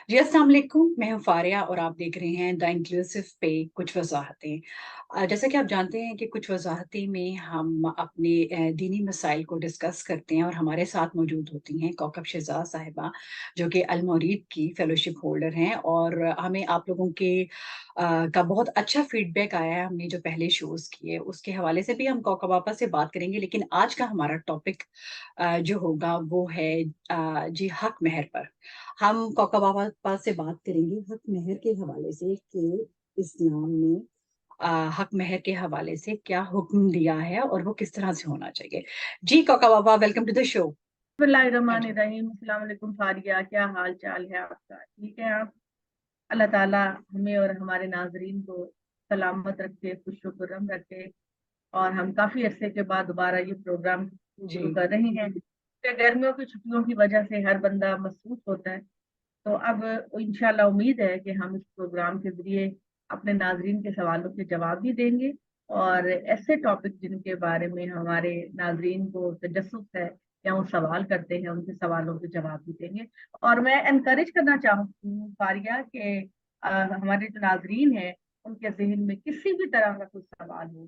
जी अस्सलाम वालेकुम, मैं हूँ फारिया और आप देख रहे हैं द इंक्लूसिव पे कुछ वज़ाहतें। जैसा कि आप जानते हैं कि कुछ वज़ाहतें में हम अपने दीनी मसाइल को डिस्कस करते हैं और हमारे साथ मौजूद होती हैं कौकब शहज़ाद साहिबा, जो कि अल मौरीद की फेलोशिप होल्डर हैं और हमें आप लोगों के का बहुत अच्छा फीडबैक आया है, हमने जो पहले शोज़ किए, उसके हवाले से भी हम कौकब आपा से बात करेंगे। लेकिन आज का हमारा टॉपिक जो होगा वो है जी हक़ महर पर। हम कौकबाबा से बात करेंगे हक महर के हवाले से कि इस्लाम ने हक महर के हवाले से क्या हुक्म दिया है और वो किस तरह से होना चाहिए। जी कौकबाबा, वेलकम टू द शो। बिस्मिल्लाहिर्रहमानिर्रहीम। अस्सलाम वालेकुम फारिया, क्या हाल चाल है आपका? ठीक है आप? अल्लाह ताला हमें और हमारे नाजरीन को सलामत रखे, खुशो-खुर्रम रखे। और हम काफी अरसे के बाद दोबारा ये प्रोग्राम जी। शुरू कर रहे हैं कि गर्मियों की छुट्टियों की वजह से हर बंदा मसरूफ होता है। तो अब इंशाल्लाह उम्मीद है कि हम इस प्रोग्राम के जरिए अपने नाजरीन के सवालों के जवाब भी देंगे और ऐसे टॉपिक जिनके बारे में हमारे नाजरीन को तजस्सुस है या वो सवाल करते हैं उनके सवालों के जवाब भी देंगे। और मैं एनकरेज करना चाहूँ फारिया कि हमारे जो नाजरीन हैं उनके जहन में किसी भी तरह का कोई सवाल हो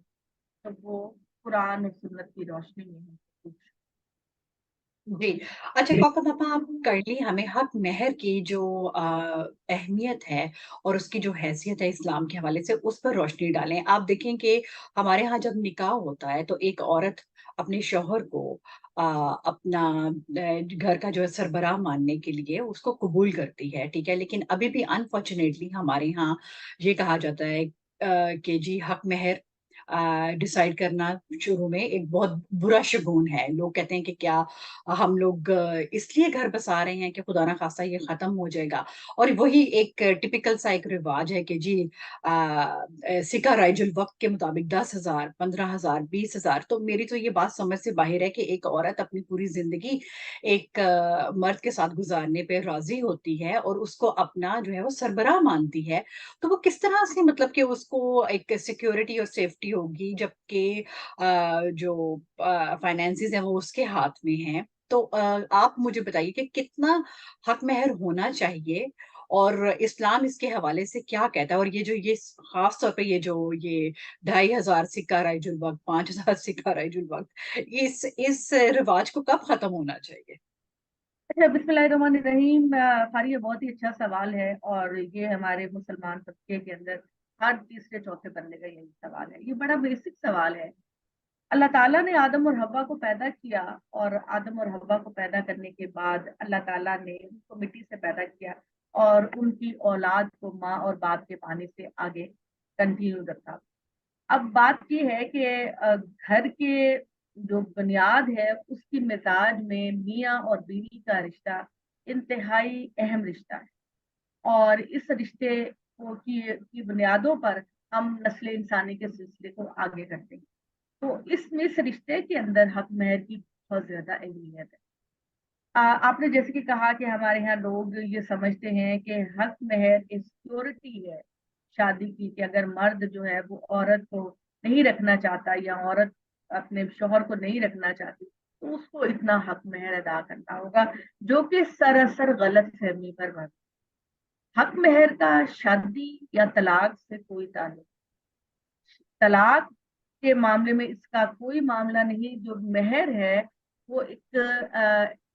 तो वो कुरान और सुन्नत की रोशनी में है। जी। अच्छा कौकबाबा, आप काइंडली हमें हक महर की जो अहमियत है और उसकी जो हैसियत है इस्लाम के हवाले से उस पर रोशनी डालें। आप देखें कि हमारे यहाँ जब निकाह होता है तो एक औरत अपने शौहर को अपना घर का जो है सरबराह मानने के लिए उसको कबूल करती है, ठीक है? लेकिन अभी भी अनफॉर्च्युनेटली हमारे यहाँ ये कहा जाता है कि जी हक महर डिसाइड करना शुरू में एक बहुत बुरा शगुन है। लोग कहते हैं कि क्या हम लोग इसलिए घर बसा रहे हैं कि खुदा ना खास्ता ये खत्म हो जाएगा। और वही एक टिपिकल सा एक रिवाज है कि जी सिक्का राइजुल वक्त के मुताबिक 10,000 15,000 20,000। तो मेरी तो ये बात समझ से बाहर है कि एक औरत अपनी पूरी जिंदगी एक मर्द के साथ गुजारने पे राजी होती है और उसको अपना जो है वो सरबराह मानती है। तो वो किस तरह से मतलब कि उसको एक सिक्योरिटी और सेफ्टी होगी जबकि जो फाइनेंसेस हैं वो उसके हाथ में हैं। तो आप मुझे बताइए कि कितना हक महर होना चाहिए और इस्लाम इसके हवाले से क्या कहता है? और ये खास तौर पे ये 2,500 सिक्का राइजुल वक़्त, 5,000 सिक्का राइजुल वक़्त, इस रिवाज को कब खत्म होना चाहिए? अच्छा, बिस्मिल्लाहिर्रहमानिर्रहीम। फारिया, बहुत ही अच्छा सवाल है और ये हमारे मुसलमान तबके के अंदर हर तीसरे चौथे बंदे का यही सवाल है। ये बड़ा बेसिक सवाल है। अल्लाह ताला ने आदम और हव्वा को पैदा किया और आदम और हव्वा को पैदा करने के बाद अल्लाह ताला ने उनको मिट्टी से पैदा किया और उनकी औलाद को माँ और बाप के पानी से आगे कंटिन्यू रखा। अब बात ये है कि घर के जो बुनियाद है उसकी मिजाज में मियाँ और बीवी का रिश्ता इंतहाई अहम रिश्ता है। और इस रिश्ते की बुनियादों पर हम नस्ल इंसानी के सिलसिले को आगे करते हैं। तो इस रिश्ते के अंदर हक महर की बहुत ज्यादा अहमियत है। आपने जैसे कि कहा कि हमारे यहाँ लोग ये समझते हैं कि हक महर एक सिक्योरिटी है शादी की, कि अगर मर्द जो है वो औरत को नहीं रखना चाहता या औरत अपने शौहर को नहीं रखना चाहती तो उसको इतना हक महर अदा करना होगा, जो कि सरासर गलत फहमी पर मबनी। हक महर का शादी या तलाक से कोई ताल्लुक, तलाक के मामले में इसका कोई मामला नहीं। जो मेहर है वो एक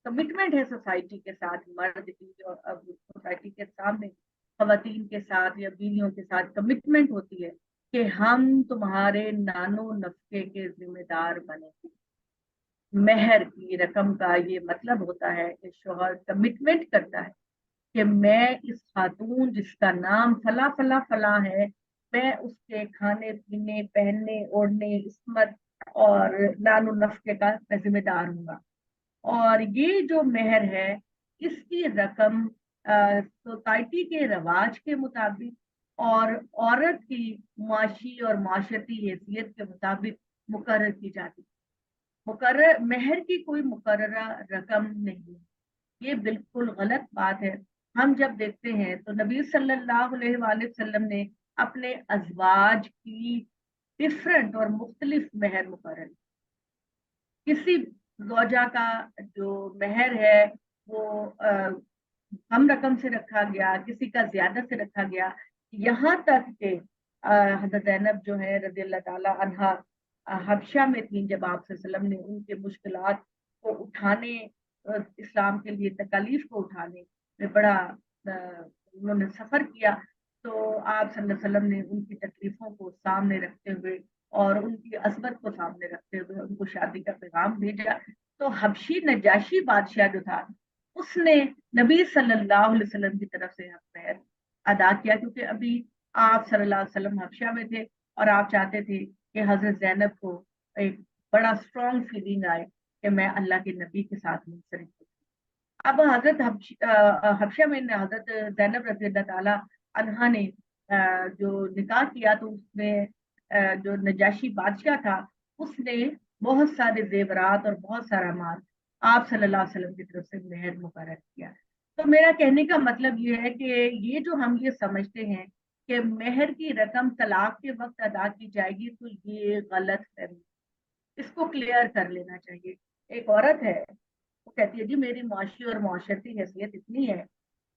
कमिटमेंट है सोसाइटी के साथ, मर्द की जो अब सोसाइटी के सामने खवातीन के साथ या बीवियों के साथ कमिटमेंट होती है कि हम तुम्हारे नानो नफके के जिम्मेदार बनेंगे। मेहर की रकम का ये मतलब होता है कि शोहर कमिटमेंट करता है कि मैं इस खातून जिसका नाम फला फला फला है, मैं उसके खाने पीने पहनने ओढ़ने इस्मत और नानो नफ्के का मैं जिम्मेदार हूँगा। और ये जो मेहर है इसकी रकम सोसाइटी के रवाज के मुताबिक और औरत की मुआशी और माशरती हैसियत के मुताबिक मुकर्रर की जाती है। मुकर्रर मेहर की कोई मुकर्ररा रकम नहीं है। ये बिल्कुल गलत बात है। हम जब देखते हैं तो नबी सल्लल्लाहु अलैहि वसल्लम ने अपने अजवाज की डिफरेंट और मुख्तलिफ मेहर मुकर्रर। किसी ज़ौजा का जो मेहर है वो कम रकम से रखा गया, किसी का ज्यादा से रखा गया, यहाँ तक कि हजरत जैनब जो है रजी अल्लाह ताला अन्हा हबशा में थी जब आप सल्लल्लाहु अलैहि वसल्लम ने उनके मुश्किलात को उठाने, इस्लाम के लिए तकालीफ को उठाने में बड़ा उन्होंने सफर किया। तो आप सल्लल्लाहु अलैहि वसल्लम ने उनकी तकलीफों को सामने रखते हुए और उनकी अजमत को सामने रखते हुए उनको शादी का पैगाम भेजा। तो हबशी नजाशी बादशाह जो था, उसने नबी सल्लल्लाहु अलैहि वसल्लम की तरफ से हक महर अदा किया, क्योंकि अभी आप सल्लल्लाहु अलैहि वसल्लम हबशा में थे और आप चाहते थे कि हजरत जैनब को एक बड़ा स्ट्रॉन्ग फीलिंग आए कि मैं अल्लाह के नबी के साथ मुंसलिक हूँ। अब हजरत हबशा में हजरत जैनब रजी अल्लाह ताला अन्हा ने जो निकाह किया, तो उसमें जो नजाशी बादशाह था, उसने बहुत सारे जेवरात और बहुत सारा माल आप सल्लल्लाहु अलैहि वसल्लम की तरफ से मेहर मुकर्रर किया। तो मेरा कहने का मतलब ये है कि ये जो हम ये समझते हैं कि मेहर की रकम तलाक के वक्त अदा की जाएगी, तो ये गलत है। इसको क्लियर कर लेना चाहिए। एक औरत है, वो कहती है जी मेरी मुआशी और मुआशरती हैसियत इतनी है,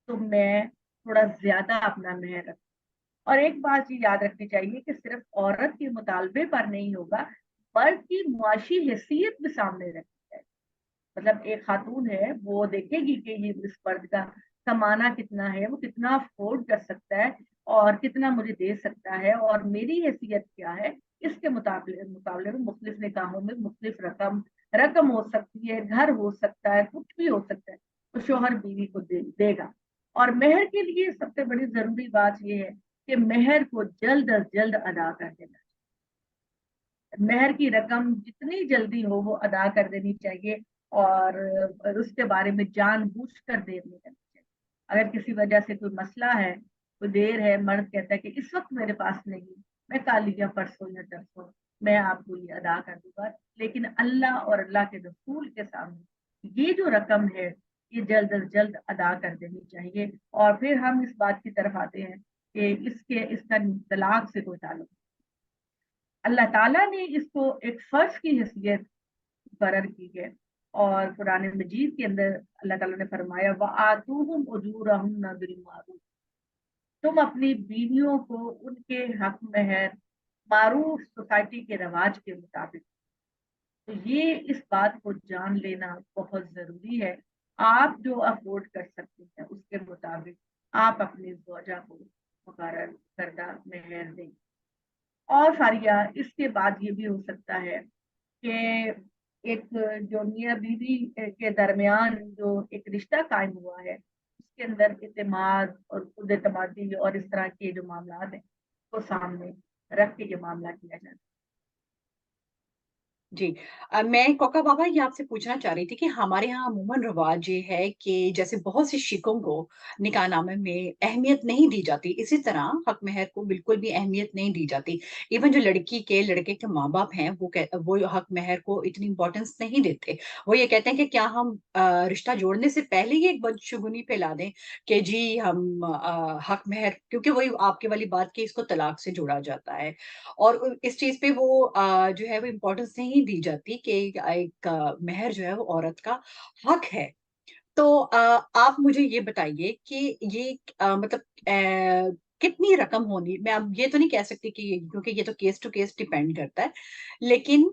तो मैं थोड़ा ज्यादा अपना मेहर रखूं। और एक बात ये याद रखनी चाहिए कि सिर्फ औरत के मुतालबे पर नहीं होगा, मर्द की मुआशी हैसियत भी सामने रखी है। मतलब एक खातून है, वो देखेगी कि ये इस मर्द का कमाना कितना है, वो कितना अफोर्ड कर सकता है और कितना मुझे दे सकता है और मेरी हैसियत क्या है। इसके मुकाबले मुकाबले में मुख्तलिफ निकाहों में मुख्तलिफ रकम रकम हो सकती है, घर हो सकता है, कुछ भी हो सकता है, तो शोहर बीवी को देगा। और मेहर के लिए सबसे बड़ी जरूरी बात यह है कि मेहर को जल्द अज जल्द अदा कर देना। मेहर की रकम जितनी जल्दी हो वो अदा कर देनी चाहिए और उसके बारे में जानबूझ कर देर नहीं करनी चाहिए। अगर किसी वजह से कोई मसला है, कोई देर है, मर्द कहता है कि इस वक्त मेरे पास नहीं, मैं कल या परसों या तरसों मैं आपको ये अदा कर दूंगा, लेकिन अल्लाह और अल्लाह के रसूल के सामने ये जो रकम है ये जल्द अज जल्द अदा कर देनी चाहिए। और फिर हम इस बात की तरफ आते हैं कि इसका तलाक से कोई ताल्लुक, अल्लाह ताला ने इसको एक फर्ज की हैसियत मुकर्रर की है। और कुरान मजीद के अंदर अल्लाह ताला ने फरमाया व आतूहुम उजूरहुन्ना बिल मारूफ, तुम अपनी बीवियों को उनके हक महर मारूफ सोसाइटी के रवाज के मुताबिक। तो ये इस बात को जान लेना बहुत जरूरी है। आप जो अफोर्ड कर सकते हैं उसके मुताबिक आप अपनी जोजा को मुकर्रर करदा मेहर दें। और फारिया, इसके बाद ये भी हो सकता है कि एक जो मियाँ बीवी के दरमियान जो एक रिश्ता कायम हुआ है, उसके अंदर इत्तेमाद और खुद एतमादी और इस तरह के जो मामला हैं, को सामने रख के ये मामला किया जाए। जी। मैं कोका बाबा ये आपसे पूछना चाह रही थी कि हमारे यहाँ अमूमन रिवाज ये है कि जैसे बहुत से शिकों को निकाहनामे में अहमियत नहीं दी जाती, इसी तरह हक महर को बिल्कुल भी अहमियत नहीं दी जाती। इवन जो लड़की के लड़के के माँ-बाप हैं, वो हक महर को इतनी इम्पोर्टेंस नहीं देते। वो ये कहते हैं कि क्या हम रिश्ता जोड़ने से पहले ही एक बदशगुनी फैला दें कि जी हम हक महर, क्योंकि वही आपकी वाली बात कि इसको तलाक से जोड़ा जाता है। और इस चीज़ पे वो जो है वो इम्पोर्टेंस नहीं दी जाती कि एक मेहर जो है वो औरत का हक है। तो आप मुझे ये बताइए कि ये मतलब कितनी रकम होनी, मैं अब ये तो नहीं कह सकती कि क्योंकि ये तो केस टू केस डिपेंड करता है। लेकिन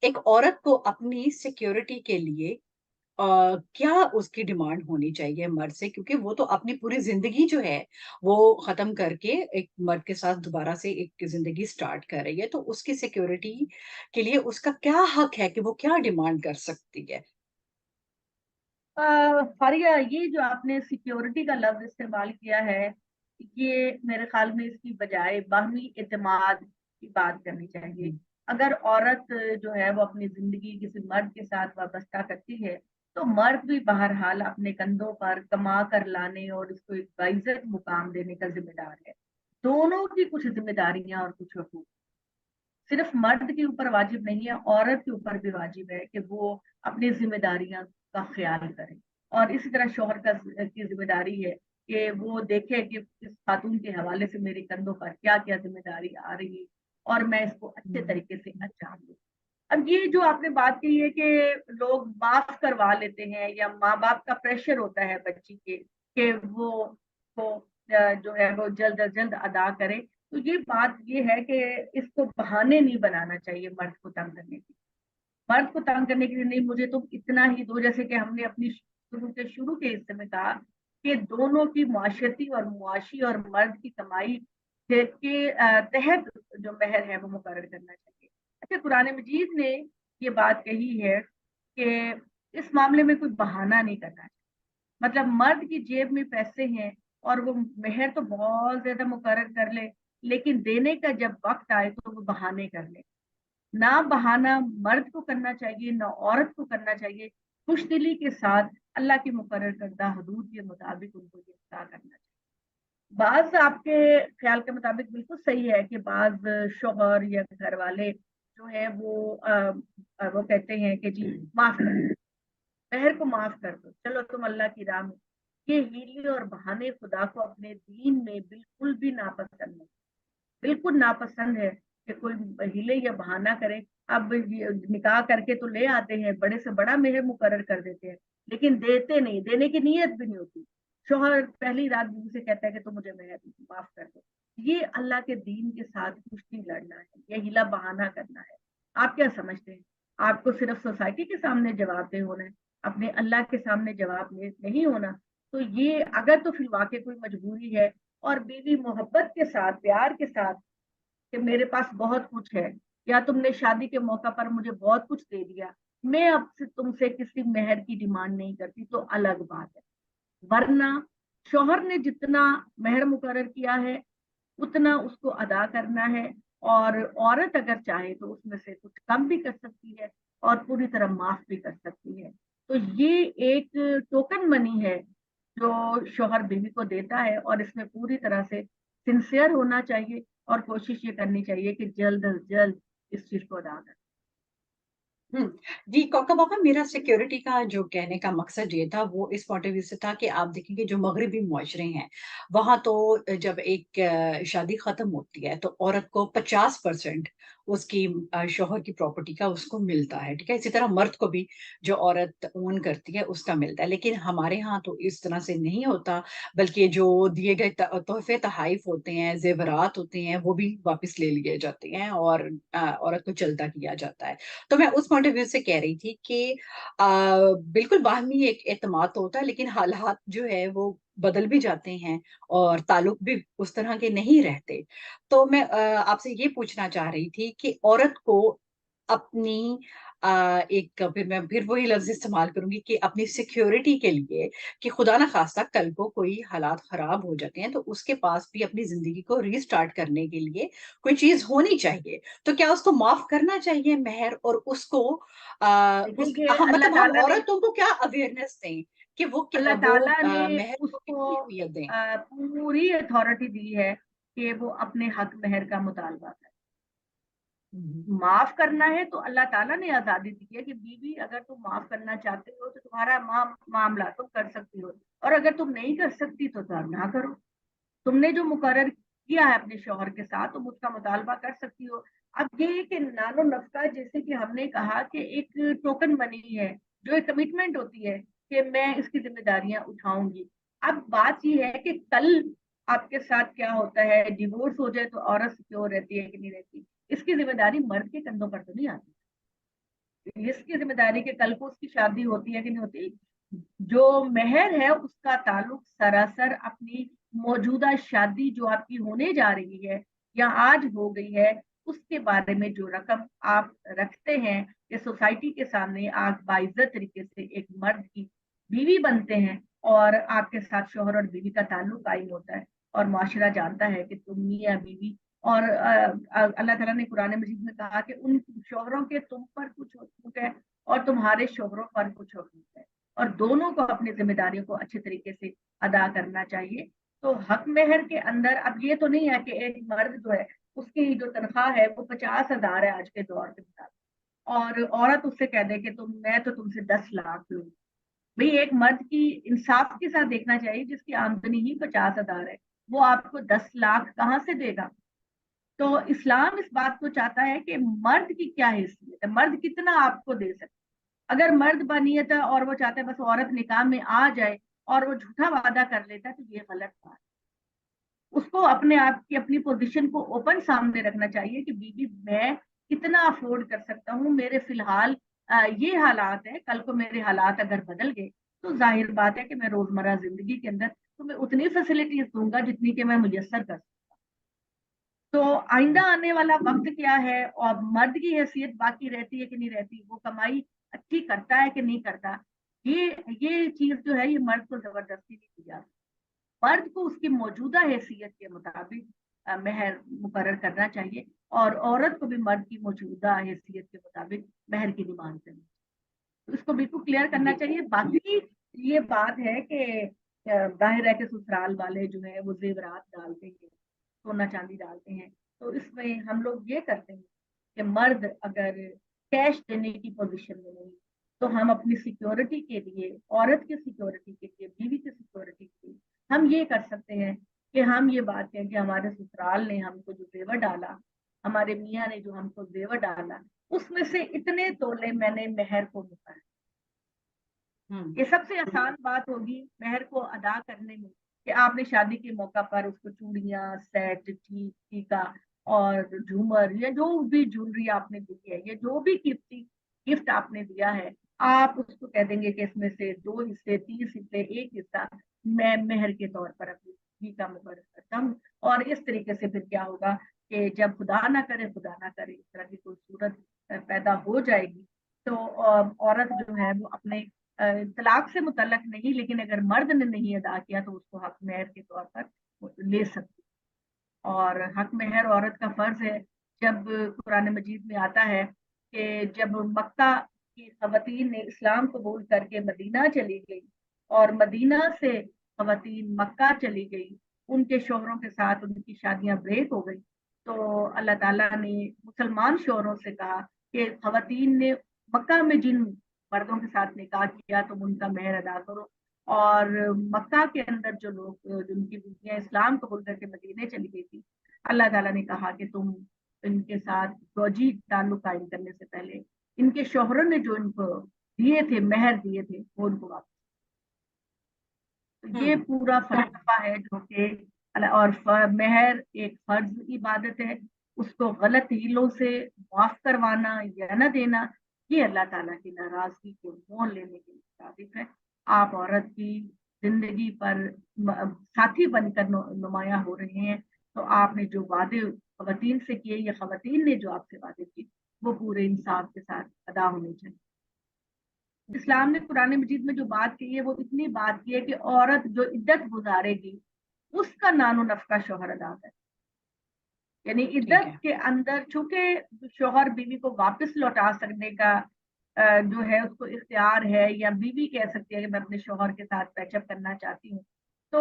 एक औरत को अपनी सिक्योरिटी के लिए क्या उसकी डिमांड होनी चाहिए मर्द से? क्योंकि वो तो अपनी पूरी ज़िंदगी जो है, वो ख़त्म करके एक मर्द के साथ दोबारा से एक ज़िंदगी स्टार्ट कर रही है, तो उसकी सिक्योरिटी के लिए उसका क्या हक है कि वो क्या डिमांड कर सकती है? फारिया, ये जो आपने सिक्योरिटी का लफ्ज इस्तेमाल किया है, ये मेरे ख्याल में इसकी बजाय बाहमी एतमाद की बात करनी चाहिए। हुँ, अगर औरत जो है वो अपनी जिंदगी किसी मर्द के साथ वाबस्ता करती है, तो मर्द भी बहरहाल अपने कंधों पर कमा कर लाने और उसको एक बाइज्जत मुकाम देने का जिम्मेदार है। दोनों की कुछ जिम्मेदारियां और कुछ हकूक सिर्फ मर्द के ऊपर वाजिब नहीं है, औरत के ऊपर भी वाजिब है कि वो अपनी जिम्मेदारियां का ख्याल करे। और इसी तरह शोहर की जिम्मेदारी है कि वो देखे कि इस खातून के हवाले से मेरे कंधों पर क्या क्या जिम्मेदारी आ रही है और मैं इसको अच्छे हुँ, तरीके से अंजाम दूँ। अब ये जो आपने बात की है कि लोग माफ करवा लेते हैं या माँ बाप का प्रेशर होता है बच्ची के کہ وہ جو ہے وہ جلد از جلد ادا کرے. تو یہ بات یہ ہے کہ اس کو بہانے نہیں بنانا چاہیے مرد کو تنگ کرنے کی. مرد کو تنگ کرنے کے لیے نہیں مجھے تم اتنا ہی دو، جیسے کہ ہم نے اپنی شروع کے حصے میں کہا کہ دونوں کی معاشرتی اور معاشی اور مرد کی کمائی کے تحت جو مہر ہے وہ مقرر کرنا چاہیے. اچھا، قرآن مجید نے یہ بات کہی ہے کہ اس معاملے میں کوئی بہانہ نہیں کرنا چاہیے. مطلب مرد کی جیب میں پیسے ہیں اور وہ مہر تو بہت زیادہ مقرر کر لے، لیکن دینے کا جب وقت آئے تو وہ بہانے کر لے. نہ بہانہ مرد کو کرنا چاہیے نہ عورت کو کرنا چاہیے. خوش دلی کے ساتھ اللہ کی مقرر کردہ حدود کے مطابق ان کو یہ ادا کرنا چاہیے. بعض آپ کے خیال کے مطابق بالکل صحیح ہے کہ بعض شوہر یا گھر والے جو ہے وہ کہتے ہیں کہ جی معاف کر دو، مہر کو معاف کر دو، چلو تم اللہ کی راہ میں. یہ ہیلے اور بہانے خدا کو اپنے دین میں بالکل بھی ناپسند ہے. بالکل ناپسند ہے کہ کوئی ہیلے یا بہانہ کرے. اب نکاح کر کے تو لے آتے ہیں، بڑے سے بڑا مہر مقرر کر دیتے ہیں، لیکن دیتے نہیں، دینے کی نیت بھی نہیں ہوتی. شوہر پہلی رات بیوی سے کہتا ہے کہ تم مجھے مہر معاف کر دو. یہ اللہ کے دین کے ساتھ کشتی لڑنا ہے، یہ ہیلا بہانہ کرنا ہے. آپ کیا سمجھتے ہیں؟ آپ کو صرف سوسائٹی کے سامنے جواب دہ ہونا ہے، اپنے اللہ کے سامنے جواب نہیں ہونا. تو یہ اگر تو فی الواقع کوئی مجبوری ہے اور بیوی محبت کے ساتھ پیار کے ساتھ کہ میرے پاس بہت کچھ ہے، یا تم نے شادی کے موقع پر مجھے بہت کچھ دے دیا، میں اب سے تم سے کسی مہر کی ڈیمانڈ نہیں کرتی، تو الگ بات ہے. ورنہ شوہر نے جتنا مہر مقرر کیا ہے اتنا اس کو ادا کرنا ہے، اور عورت اگر چاہے تو اس میں سے کچھ کم بھی کر سکتی ہے اور پوری طرح معاف بھی کر سکتی ہے. تو یہ ایک ٹوکن منی ہے جو شوہر بیوی کو دیتا ہے، اور اس میں پوری طرح سے سنسیئر ہونا چاہیے اور کوشش یہ کرنی چاہیے کہ جلد از جلد اس چیز کو ادا کریں. ہوں، جی کوکب آپا، میرا سیکیورٹی کا جو کہنے کا مقصد یہ تھا وہ اس پوائنٹ آف ویو سے تھا کہ آپ دیکھیں گے جو مغربی معاشرے ہیں وہاں تو جب ایک شادی ختم ہوتی ہے تو عورت کو 50% اس کی شوہر کی پراپرٹی کا اس کو ملتا ہے. ٹھیک ہے، اسی طرح مرد کو بھی جو عورت اون کرتی ہے اس کا ملتا ہے. لیکن ہمارے ہاں تو اس طرح سے نہیں ہوتا، بلکہ جو دیے گئے تحفے تحائف ہوتے ہیں، زیورات ہوتے ہیں، وہ بھی واپس لے لیے جاتے ہیں اور عورت کو چلتا کیا جاتا ہے. تو میں اس پوائنٹ آف ویو سے کہہ رہی تھی کہ بالکل باہمی ایک اعتماد تو ہوتا ہے، لیکن حالات جو ہے وہ بدل بھی جاتے ہیں اور تعلق بھی اس طرح کے نہیں رہتے. تو میں آپ سے یہ پوچھنا چاہ رہی تھی کہ عورت کو اپنی ایک پھر وہی لفظ استعمال کروں گی کہ اپنی سیکیورٹی کے لیے، کہ خدا نہ خواستہ کل کو کوئی حالات خراب ہو جاتے ہیں تو اس کے پاس بھی اپنی زندگی کو ری اسٹارٹ کرنے کے لیے کوئی چیز ہونی چاہیے. تو کیا اس کو معاف کرنا چاہیے مہر، اور اس کو دیکھیں کہ اللہ مطلب ہم تعالیٰ نے عورتوں کو کیا اویئرنیس دیں کہ اللہ تعالیٰ نے مہر اس کو کو کتنی اہمیت دیں؟ پوری اتھارٹی دی ہے کہ وہ اپنے حق مہر کا مطالبہ کرے. ہوں، معاف کرنا ہے تو اللہ تعالیٰ نے آزادی دی ہے کہ بیوی اگر تم معاف کرنا چاہتے ہو تو تمہارا معاملہ تم کر سکتی ہو، اور اگر تم نہیں کر سکتی تو نہ کرو. تم نے جو مقرر کیا ہے اپنے شوہر کے ساتھ تم اس کا مطالبہ کر سکتی ہو. اب یہ کہ نان و نفقہ جیسے کہ ہم نے کہا کہ ایک ٹوکن منی ہے، جو ایک کمٹمنٹ ہوتی ہے کہ میں اس کی ذمہ داریاں اٹھاؤں گی. اب بات یہ ہے کہ کل آپ کے ساتھ کیا ہوتا ہے، ڈیورس ہو جائے تو عورت سیکیور رہتی ہے کہ نہیں رہتی؟ اس کی ذمہ داری مرد کے کندھوں پر تو نہیں آتی. اس کی ذمہ داری کہ کل کو اس کی شادی ہوتی ہے کہ نہیں ہوتی. جو مہر ہے اس کا تعلق سراسر اپنی موجودہ شادی جو آپ کی ہونے جا رہی ہے یا آج ہو گئی ہے اس کے بارے میں جو رقم آپ رکھتے ہیں کہ سوسائٹی کے سامنے آپ باعزت طریقے سے ایک مرد کی بیوی بنتے ہیں، اور آپ کے ساتھ شوہر اور بیوی کا تعلق قائم ہوتا ہے، اور معاشرہ جانتا ہے کہ تم میاں بیوی. اور اللہ تعالیٰ نے قرآن مجید میں کہا کہ ان شوہروں کے تم پر کچھ حقوق ہے اور تمہارے شوہروں پر کچھ حقوق ہے، اور دونوں کو اپنی ذمہ داریوں کو اچھے طریقے سے ادا کرنا چاہیے. تو حق مہر کے اندر اب یہ تو نہیں ہے کہ ایک مرد جو ہے اس کی جو تنخواہ ہے وہ 50,000 ہے آج کے دور کے مطابق، اور عورت اس سے کہہ دے کہ میں تو تم سے 10 لاکھ لوں. بھئی ایک مرد کی انصاف کے ساتھ دیکھنا چاہیے، جس کی آمدنی ہی 50,000 ہے وہ آپ کو 10 لاکھ کہاں سے دے گا؟ تو اسلام اس بات کو چاہتا ہے کہ مرد کی کیا حیثیت ہے، مرد کتنا آپ کو دے سکتا. اگر مرد بنیت ہے اور وہ چاہتا ہے بس عورت نکاح میں آ جائے اور وہ झूठा वादा कर लेता है तो ये गलत बात। उसको अपने आप की अपनी पोजीशन को ओपन सामने रखना चाहिए कि बीबी मैं कितना अफोर्ड कर सकता हूँ, मेरे फिलहाल ये हालात है, कल को मेरे हालात अगर बदल गए तो जाहिर बात है कि मैं रोजमर्रा जिंदगी के अंदर तुम्हें उतनी फैसिलिटीज दूंगा जितनी कि मैं मुयसर कर। तो आइंदा आने वाला वक्त क्या है और मर्द की हैसियत बाकी रहती है कि नहीं रहती, वो कमाई अच्छी करता है कि नहीं करता, ये ये चीज जो है ये मर्द को जबरदस्ती नहीं दी जाती। मर्द को उसकी मौजूदा हैसियत के मुताबिक मेहर मुकर्रर करना चाहिए और औरत को भी मर्द की मौजूदा हैसियत के मुताबिक मेहर की डिमांड करनी चाहिए। तो इसको बिल्कुल क्लियर करना जी। चाहिए। बाकी ये बात है कि जाहिर है कि ससुराल वाले जो है वो जेवरात डालते हैं, सोना चांदी डालते हैं, तो इसमें हम लोग ये करते हैं कि मर्द अगर कैश देने की पोजीशन में नहीं, तो हम अपनी सिक्योरिटी के लिए, औरत की सिक्योरिटी के लिए, बीवी की सिक्योरिटी के लिए हम ये कर सकते हैं कि हम ये बात कहें कि हमारे ससुराल ने हमको जो जेवर डाला, हमारे मियाँ ने जो हमको जेवर डाला, उसमें से इतने तोले मैंने मेहर को मुका। हम्म। ये सबसे आसान बात होगी मेहर को अदा करने में कि आपने शादी के मौका पर उसको चूड़ियां, सेट, टीका और झूमर या जो भी ज्वेलरी आपने दी है या जो भी कीमती गिफ्ट आपने दिया है, आप उसको कह देंगे कि इसमें से 2 हिस्से, 30 हिस्से, एक हिस्सा मैं मेहर के तौर पर अपनी बीवी का मुकर्रर करता हूँ। और इस तरीके से फिर क्या होगा कि जब खुदा ना करे इस तरह की कोई सूरत पैदा हो जाएगी, तो औरत जो है वो अपने तलाक से मुतल्लक नहीं, लेकिन अगर मर्द ने नहीं अदा किया तो उसको हक मेहर के तौर पर ले सकती। और हक मेहर औरत का फर्ज है। जब कुरान मजीद में आता है कि जब मक्का की खवातीन ने इस्लाम कबूल करके मदीना चली गई और मदीना से खवातीन मक्का चली गई, उनके शोहरों के साथ उनकी शादियां ब्रेक हो गई, तो अल्लाह ताला ने मुसलमान शोहरों से कहा कि खवातीन ने मक्का में जिन मर्दों के साथ निकाह किया तुम उनका मेहर अदा करो। और मक्का के अंदर जो लोग, जिनकी बीवियां इस्लाम कबूल करके मदीने चली गई थी, अल्लाह ताला ने कहा कि तुम इनके साथ फौजी ताल्लुक कायम करने से पहले इनके शोहरों ने जो इनको दिए थे, मेहर दिए थे, वो उनको वापस। तो ये हम्म। पूरा फलसफा है जो कि और मेहर एक फर्ज इबादत है, उसको गलत हीलों से माफ करवाना या न देना, ये अल्लाह ताला की नाराजगी को मोल लेने के मुताबिक है। आप औरत की जिंदगी पर साथी बनकर नुमाया हो रहे हैं, तो आपने जो वादे खवातीन से किए या खवातीन ने जो आपसे वादे किए, वो पूरे इंसाफ के साथ अदा होने चाहिए। इस्लाम ने कुरान मजीद में जो बात की है वो इतनी बात की है कि औरत जो इद्दत गुजारेगी उसका नानो नफका शोहर अदा करे। यानी ठीक इद्दत है। के अंदर चूंकि शोहर बीवी को वापस लौटा सकने का जो है उसको इख्तियार है, या बीवी कह सकती है कि मैं अपने शोहर के साथ पैचअप करना चाहती हूँ, तो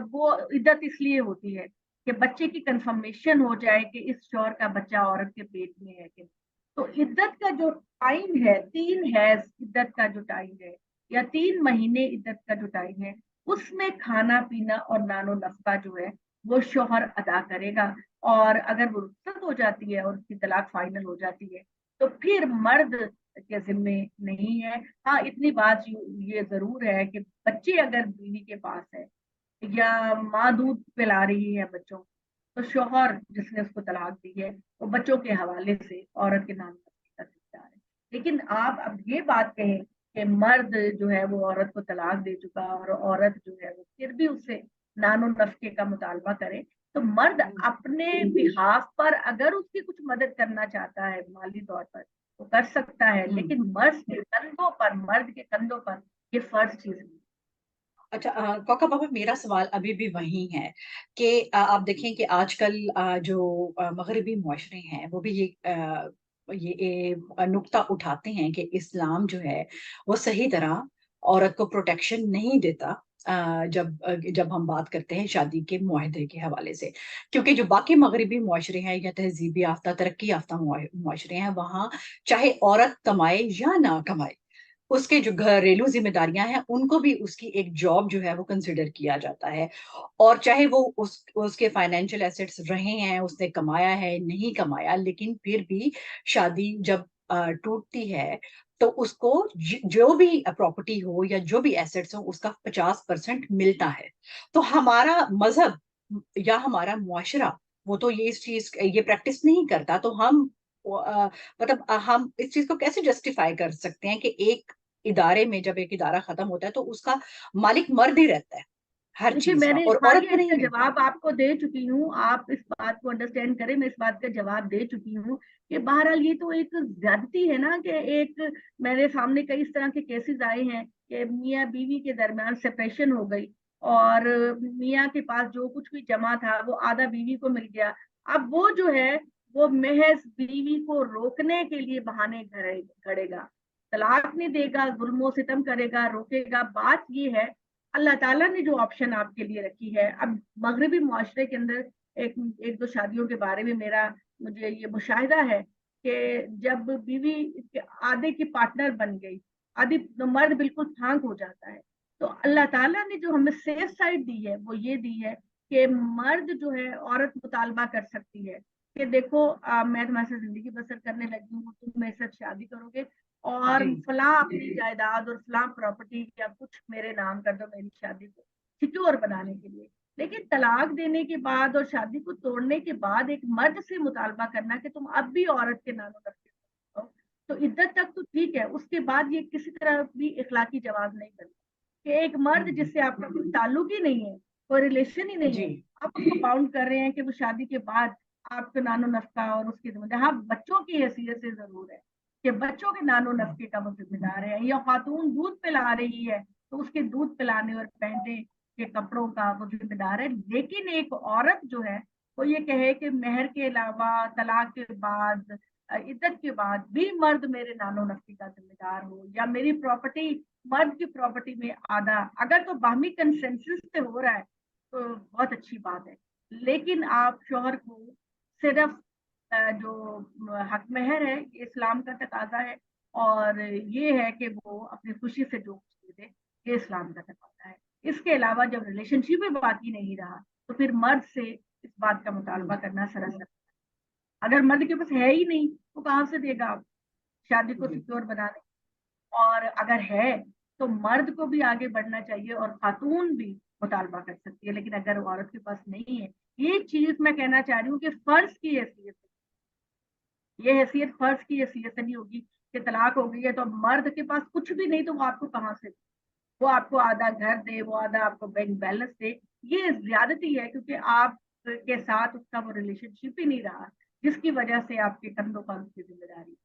वो इद्दत इसलिए होती है कि बच्चे की कंफर्मेशन हो जाए कि इस शोहर का बच्चा औरत के पेट में है कि नहीं। तो इद्दत का जो टाइम है, 3 हैज इद्दत का जो टाइम है या 3 महीने इद्दत का जो टाइम है, उसमें खाना पीना और नानो नफका जो है वो शोहर अदा करेगा। और अगर वो रुखसत हो जाती है और उसकी तलाक फाइनल हो जाती है, तो फिर मर्द के जिम्मे नहीं है। हाँ, इतनी बात ये जरूर है कि बच्चे अगर बीवी के पास है या माँ दूध पिला रही है बच्चों को, तो शोहर जिसने उसको तलाक दी है वो बच्चों के हवाले से औरत के नाम का जिम्मेदार है। लेकिन आप अब ये बात कहें कि मर्द जो है वो औरत को तलाक दे चुका और औरत जो है वो फिर भी उससे नानो नफके का मुतालबा करे, तो मर्द हम्म। अपने बिहाफ पर अगर उसकी कुछ मदद करना चाहता है माली तौर पर वो कर सकता है, हम्म। लेकिन मर्द के कंधों पर ये फर्ज चीज नहीं। अच्छा, कौका बाबा, मेरा सवाल अभी भी वही है कि आप देखें कि आजकल जो मगरबी मुआशरे हैं वो भी ये नुक्ता उठाते हैं कि इस्लाम जो है वो सही तरह औरत को प्रोटेक्शन नहीं देता। जब हम बात करते हैं शादी के मुआहदे के हवाले से, क्योंकि जो बाकी मगरबी मुआशरे हैं या तहजीबी याफ्ता, तरक्की याफ्ता मुआशरे हैं, वहाँ चाहे औरत कमाए या ना कमाए, उसके जो घरेलू जिम्मेदारियां हैं उनको भी उसकी एक जॉब जो है वो कंसिडर किया जाता है। और चाहे वो उसके फाइनेंशियल एसेट्स रहे हैं, उसने कमाया है नहीं कमाया, लेकिन फिर भी शादी जब टूटती है तो उसको जो भी प्रॉपर्टी हो या जो भी एसेट्स हो उसका 50% मिलता है। तो हमारा मजहब या हमारा मुआशरा वो तो ये इस चीज ये प्रैक्टिस नहीं करता, तो हम मतलब हम इस चीज को कैसे जस्टिफाई कर सकते हैं कि एक इदारे में जब एक इदारा खत्म होता है तो उसका मालिक मर्द ही रहता है हर देखिए, चीज का, मैंने और औरत फारिया को इसका नहीं मिलता। जवाब आपको दे चुकी हूँ, आप इस बात को अंडरस्टैंड करें, मैं इस बात का जवाब दे चुकी हूँ कि बहरहाल ये तो एक ज्यादती है ना, कि एक मेरे सामने कई इस तरह के केसेस आए हैं कि मियाँ बीवी के दरमियान सेपरेशन हो गई, और मियाँ के पास जो कुछ भी जमा था वो आधा बीवी को मिल गया। अब वो जो है वो महज बीवी को रोकने के लिए बहाने घड़ेगा, तलाक नहीं देगा, जुल्म सितम करेगा, रोकेगा। बात ये है, अल्लाह ताला ने जो ऑप्शन आपके लिए रखी है, अब मगरबी मुआशरे के अंदर एक एक दो शादियों के बारे में मेरा मुझे ये मुशाहिदा है कि जब बीवी आधे की पार्टनर बन गई, आधी तो मर्द बिल्कुल फांक हो जाता है। तो अल्लाह ताला ने जो हमें सेफ साइड दी है वो ये दी है कि मर्द जो है औरत मुतालबा कर सकती है कि देखो मैं तुम्हारे साथ जिंदगी बसर करने लगी हूँ, तुम मेरे साथ शादी करोगे और जी फलां अपनी जायदाद और फलां प्रॉपर्टी या कुछ मेरे नाम कर दो मेरी शादी को सिक्योर बनाने के लिए। लेकिन तलाक देने के बाद और शादी को तोड़ने के बाद एक मर्द से मुतालबा करना कि तुम अब भी औरत के नानो नफे हो, तो इद्दत तक तो ठीक है, उसके बाद ये किसी तरह भी इखलाकी जवाब नहीं करता कि एक मर्द जिससे आपका कोई ताल्लुक ही नहीं है, कोई रिलेशन ही नहीं जी है, आप उसको बाउंड कर रहे हैं कि वो शादी के बाद आपके नानो नफका और उसकी जिम्मेदारी, हाँ बच्चों की हैसियत से जरूर है कि बच्चों के नानो नफके का वो जिम्मेदार है, या खातून दूध पिला रही है तो उसके दूध पिलाने और पहनने के कपड़ों का वो जिम्मेदार है। लेकिन एक औरत जो है वो ये कहे कि मेहर के अलावा तलाक के बाद इद्दत के बाद भी मर्द मेरे नानो नफके का जिम्मेदार हो, या मेरी प्रॉपर्टी मर्द की प्रॉपर्टी में आधा, अगर तो बाहमी कंसेंसस से हो रहा है तो बहुत अच्छी बात है। लेकिन आप शोहर को सिर्फ जो हक महर है ये इस्लाम का तकाजा है, और ये है कि वो अपनी खुशी से जो कुछ दे दे, ये इस्लाम का तकाजा है। इसके अलावा जब रिलेशनशिप में बाकी नहीं रहा तो फिर मर्द से इस बात का मुतालबा करना सरासर, अगर मर्द के पास है ही नहीं तो कहाँ से देगा आप शादी को जी सिक्योर बनाने। और अगर है तो मर्द को भी आगे बढ़ना चाहिए और खातून भी मुतालबा कर सकती है। लेकिन अगर औरत के पास नहीं है, ये चीज मैं कहना चाह रही हूँ कि फर्ज की हैसियत, ये हैसियत फर्ज की हैसियत से नहीं होगी कि तलाक हो गई है तो मर्द के पास कुछ भी नहीं तो वो आपको कहाँ से, वो आपको आधा घर दे, वो आधा आपको बैंक बैलेंस दे। ये ज्यादती है क्योंकि आप के साथ उसका वो रिलेशनशिप ही नहीं रहा जिसकी वजह से आपके कंधों पर उसकी जिम्मेदारी।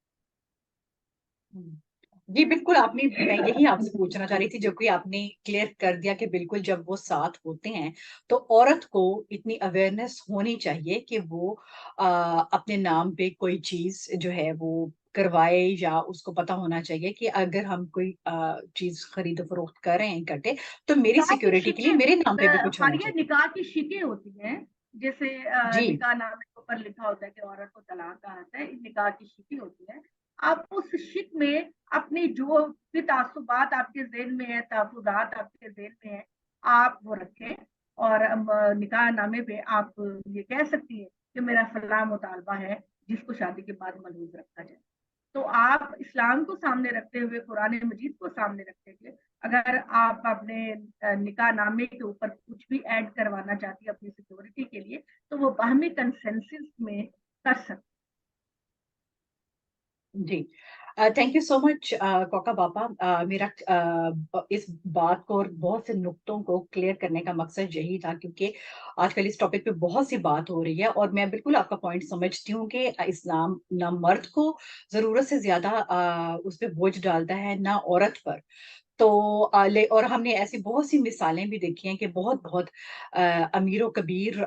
जी बिल्कुल, आपने मैं यही आपसे पूछना चाह रही थी, जो कि आपने क्लियर कर दिया कि बिल्कुल जब वो साथ होते हैं तो औरत को इतनी अवेयरनेस होनी चाहिए कि वो अपने नाम पे कोई चीज जो है वो करवाए, या उसको पता होना चाहिए कि अगर हम कोई चीज खरीदो फरोख्त कर रहे हैं इकट्ठे, तो मेरी निकाह की सिक्योरिटी के लिए शिकें, मेरे नाम पे भी कुछ होना फारिया चाहिए। निकाह की शिकें होती हैं, जैसे जी निकाह नामे के ऊपर लिखा होता है कि औरत को तलाक का आता है, निकाह की शिकें होती है। आप उस शिक में अपनी जो भी तासुबात आपके जेहन में है, तहफुजात आपके जेहन में है, आप वो रखें, और निकाह नामे पे आप ये कह सकती हैं कि मेरा फलां मुतालबा है जिसको शादी के बाद मलूज रखा जाए। तो आप इस्लाम को सामने रखते हुए, कुरान मजीद को सामने रखते हुए, अगर आप अपने निकाह नामे के ऊपर कुछ भी ऐड करवाना चाहती है अपनी सिक्योरिटी के लिए, तो वो बाहमी कंसेंसस में कर सकते। जी, थैंक यू सो मच कोका पापा। मेरा इस बात को और बहुत से नुक्तों को क्लियर करने का मकसद यही था, क्योंकि आजकल इस टॉपिक पे बहुत सी बात हो रही है और मैं बिल्कुल आपका पॉइंट समझती हूँ कि इस्लाम ना मर्द को जरूरत से ज्यादा उस पर बोझ डालता है, ना औरत पर। तो और हमने ऐसी बहुत सी मिसालें भी देखी हैं कि बहुत बहुत अमीरों कबीर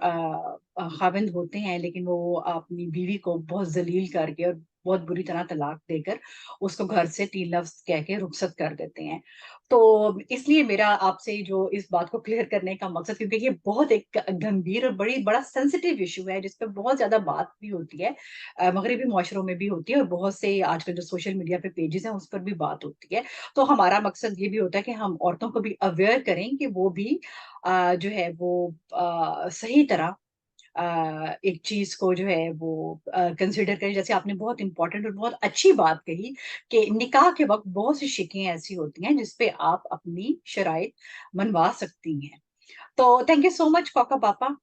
खाविंद होते हैं, लेकिन वो अपनी बीवी को बहुत जलील करके और बहुत बुरी तरह तलाक देकर उसको घर से 3 लफ्ज कह के रुखसत कर देते हैं। तो इसलिए मेरा आपसे जो इस बात को क्लियर करने का मकसद, क्योंकि ये बहुत एक गंभीर और बड़ा सेंसिटिव इशू है जिस पर बहुत ज्यादा बात भी होती है, मगरबी मुआशरों में भी होती है, और बहुत से आजकल जो सोशल मीडिया पे पेजेस हैं उस पर भी बात होती है। तो हमारा मकसद ये भी होता है कि हम औरतों को भी अवेयर करें कि वो भी जो है वो सही तरह एक चीज़ को जो है वो कंसिडर करें। जैसे आपने बहुत इम्पोर्टेंट और बहुत अच्छी बात कही कि निकाह के वक़्त बहुत सी शिकें ऐसी होती हैं जिस पे आप अपनी शराइत मनवा सकती हैं। तो थैंक यू सो मच कोका पापा।